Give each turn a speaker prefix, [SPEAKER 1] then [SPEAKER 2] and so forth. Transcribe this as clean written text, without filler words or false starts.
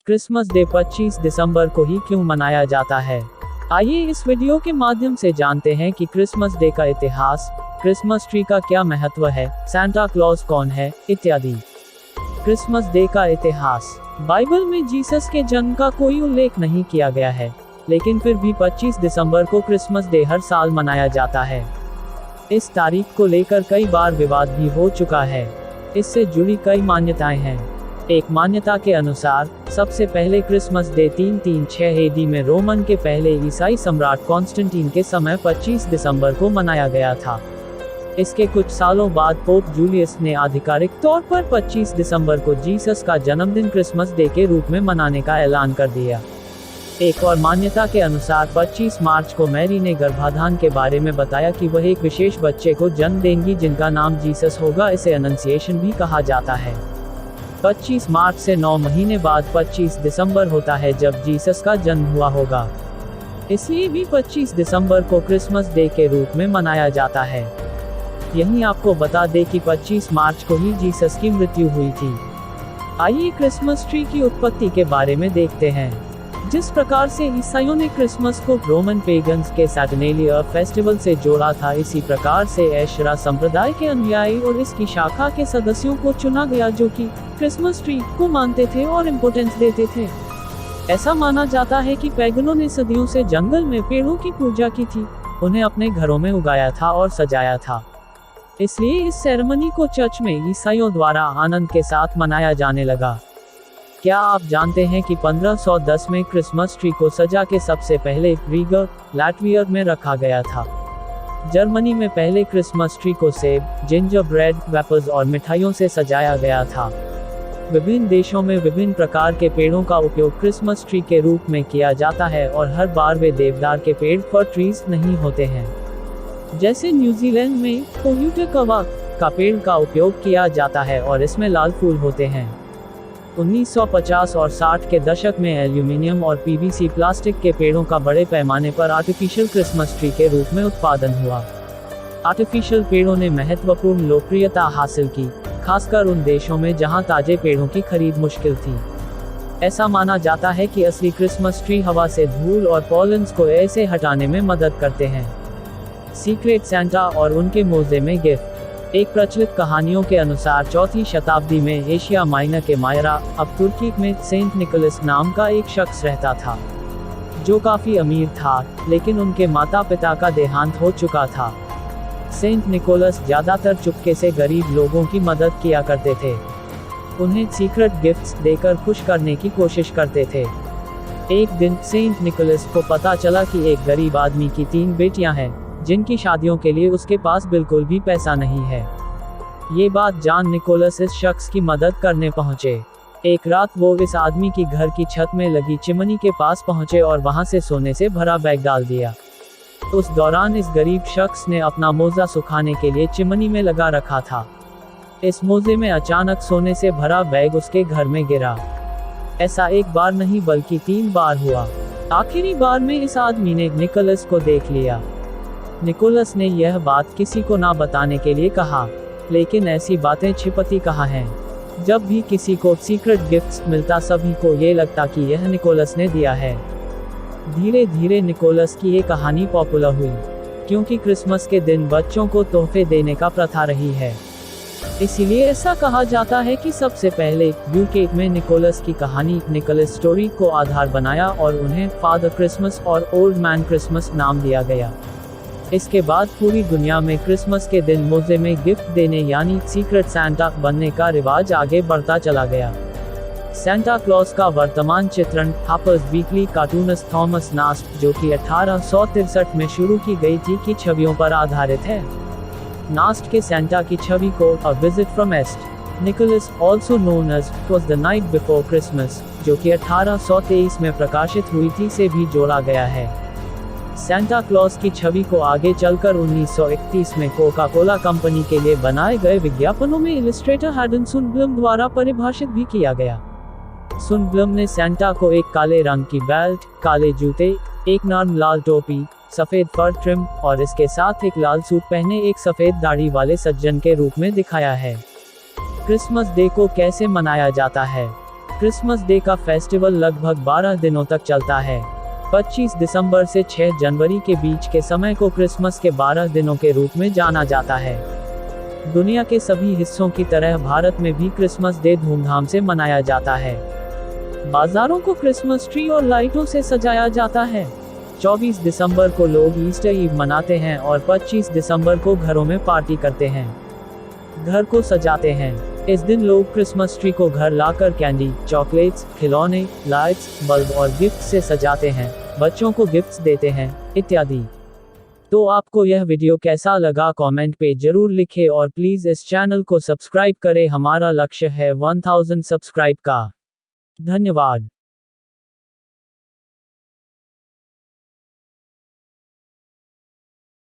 [SPEAKER 1] Christmas day 25 दिसंबर को ही क्यों मनाया जाता है? आइए इस वीडियो के माध्यम से जानते हैं कि क्रिसमस डे का इतिहास, क्रिसमस ट्री का क्या महत्व है, सांता क्लॉज कौन है, इत्यादि। क्रिसमस डे का इतिहास। बाइबल में जीसस के जन्म का कोई उल्लेख नहीं किया गया है, लेकिन फिर भी 25 दिसंबर को क्रिसमस डे हर साल मनाया जाता है। इस तारीख को लेकर कई बार विवाद भी हो चुका है। इससे जुड़ी कई मान्यताएं हैं। एक मान्यता के अनुसार सबसे पहले क्रिसमस डे 336 एडी में रोमन के पहले ईसाई सम्राट कॉन्स्टेंटीन के समय 25 दिसंबर को मनाया गया था। इसके कुछ सालों बाद पोप जूलियस ने आधिकारिक तौर पर 25 दिसंबर को जीसस का जन्मदिन क्रिसमस डे के रूप में मनाने का ऐलान कर दिया। एक और मान्यता के अनुसार 25 मार्च को मैरी ने गर्भाधान के बारे में बताया कि वह एक विशेष बच्चे को जन्म देंगी जिनका नाम जीसस होगा। इसे अनंसिएशन भी कहा जाता है। 25 मार्च से 9 महीने बाद 25 दिसंबर होता है जब जीसस का जन्म हुआ होगा। इसलिए भी 25 दिसंबर को क्रिसमस डे के रूप में मनाया जाता है। यहीं आपको बता दें कि 25 मार्च को ही जीसस की मृत्यु हुई थी। आइए क्रिसमस ट्री की उत्पत्ति के बारे में देखते हैं। जिस प्रकार से ईसाइयों ने क्रिसमस को रोमन पेगन्स के सैटर्नेलिया फेस्टिवल से जोड़ा था, इसी प्रकार से एशरा संप्रदाय के अनुयायी और इसकी शाखा के सदस्यों को चुना गया जो कि क्रिसमस ट्री को मानते थे और इम्पोर्टेंस देते थे। ऐसा माना जाता है कि पैगनों ने सदियों से जंगल में पेड़ों की पूजा की थी, उन्हें अपने घरों में उगाया था और सजाया था। इसलिए इस सेरेमनी को चर्च में ईसाइयों द्वारा आनंद के साथ मनाया जाने लगा। क्या आप जानते हैं कि 1510 में क्रिसमस ट्री को सजा के सबसे पहले रीगर, लाटविया में रखा गया था। जर्मनी में पहले क्रिसमस ट्री को सेब, जिंजर ब्रेड, वेफर्स और मिठाइयों से सजाया गया था। विभिन्न देशों में विभिन्न प्रकार के पेड़ों का उपयोग क्रिसमस ट्री के रूप में किया जाता है और हर बार वे देवदार के पेड़ फर ट्रीज नहीं होते हैं। जैसे न्यूजीलैंड में कोयूटेकवा का पेड़ का उपयोग किया जाता है और इसमें लाल फूल होते हैं। 1950 और 60 के दशक में एल्यूमिनियम और पीवीसी प्लास्टिक के पेड़ों का बड़े पैमाने पर आर्टिफिशियल क्रिसमस ट्री के रूप में उत्पादन हुआ। आर्टिफिशियल पेड़ों ने महत्वपूर्ण लोकप्रियता हासिल की, खासकर उन देशों में जहां ताजे पेड़ों की खरीद मुश्किल थी। ऐसा माना जाता है कि असली क्रिसमस ट्री हवा से धूल और पॉलन्स को ऐसे हटाने में मदद करते हैं। सीक्रेट सांता और उनके मोजे में गिफ्ट। एक प्रचलित कहानियों के अनुसार 4वीं शताब्दी में एशिया माइनर के मायरा, अब तुर्की में सेंट निकोलस नाम का एक शख्स रहता था, जो काफी अमीर था, लेकिन उनके माता पिता का देहांत हो चुका था। सेंट निकोलस ज्यादातर चुपके से गरीब लोगों की मदद किया करते थे। उन्हें सीक्रेट गिफ्ट्स देकर खुश करने की कोशिश करते थे। एक दिन सेंट निकोलस को पता चला कि एक गरीब आदमी की 3 बेटियां हैं, जिनकी शादियों के लिए उसके पास बिल्कुल भी पैसा नहीं है। ये बात जान निकोलस इस शख्स की मदद करने पहुंचे। एक रात वो इस आदमी की घर की छत में लगी चिमनी के पास पहुंचे और वहां से सोने से भरा बैग डाल दिया। उस दौरान इस गरीब शख्स ने अपना मोजा सुखाने के लिए चिमनी में लगा रखा था। इस मोजे में अचानक सोने से भरा बैग उसके घर में गिरा। ऐसा एक बार नहीं बल्कि 3 बार हुआ। आखिरी बार में इस आदमी ने निकोलस को देख लिया। निकोलस ने यह बात किसी को ना बताने के लिए कहा, लेकिन ऐसी बातें छिपती कहाँ हैं। जब भी किसी को सीक्रेट गिफ्ट्स मिलता सभी को ये लगता कि यह निकोलस ने दिया है। धीरे धीरे निकोलस की ये कहानी पॉपुलर हुई, क्योंकि क्रिसमस के दिन बच्चों को तोहफे देने का प्रथा रही है। इसीलिए ऐसा कहा जाता है कि सबसे पहले यूके में निकोलस की कहानी निकोलस स्टोरी को आधार बनाया और उन्हें फादर क्रिसमस और ओल्ड मैन क्रिसमस नाम दिया गया। इसके बाद पूरी दुनिया में क्रिसमस के दिन मोजे में गिफ्ट देने यानी सीक्रेट सांता बनने का रिवाज आगे बढ़ता चला गया। सांता क्लॉज का वर्तमान चित्रण हार्पर्स वीकली कार्टूनिस्ट थॉमस नास्ट, जो कि 1863 में शुरू की गई थी, की छवियों पर आधारित है। नास्ट के सांता की छवि को a visit from east Nicholas, also known as was the night before Christmas, जो कि 1823 में प्रकाशित हुई थी, से भी जोड़ा गया है। सांता क्लॉज की छवि को आगे चलकर 1931 में कोका कोला कंपनी के लिए बनाए गए विज्ञापनों में इलस्ट्रेटर हैडन सुनब्लम द्वारा परिभाषित भी किया गया। सुनब्लम ने सांता को एक काले रंग की बेल्ट, काले जूते, एक नर्म लाल टोपी, सफेद फर ट्रिम और इसके साथ एक लाल सूट पहने एक सफेद दाढ़ी वाले सज्जन के रूप में दिखाया है। क्रिसमस डे को कैसे मनाया जाता है? क्रिसमस डे का फेस्टिवल लगभग 12 दिनों तक चलता है। 25 दिसंबर से 6 जनवरी के बीच के समय को क्रिसमस के 12 दिनों के रूप में जाना जाता है। दुनिया के सभी हिस्सों की तरह भारत में भी क्रिसमस डे धूमधाम से मनाया जाता है। बाजारों को क्रिसमस ट्री और लाइटों से सजाया जाता है। 24 दिसंबर को लोग ईस्टर ईव मनाते हैं और 25 दिसंबर को घरों में पार्टी करते हैं, घर को सजाते हैं। इस दिन लोग क्रिसमस ट्री को घर लाकर कैंडी, चॉकलेट्स, खिलौने, लाइट्स, बल्ब और गिफ्ट से सजाते हैं, बच्चों को गिफ्ट्स देते हैं, इत्यादि। तो आपको यह वीडियो कैसा लगा कमेंट पे जरूर लिखें और प्लीज इस चैनल को सब्सक्राइब करें। हमारा लक्ष्य है 1000 सब्सक्राइब का। धन्यवाद।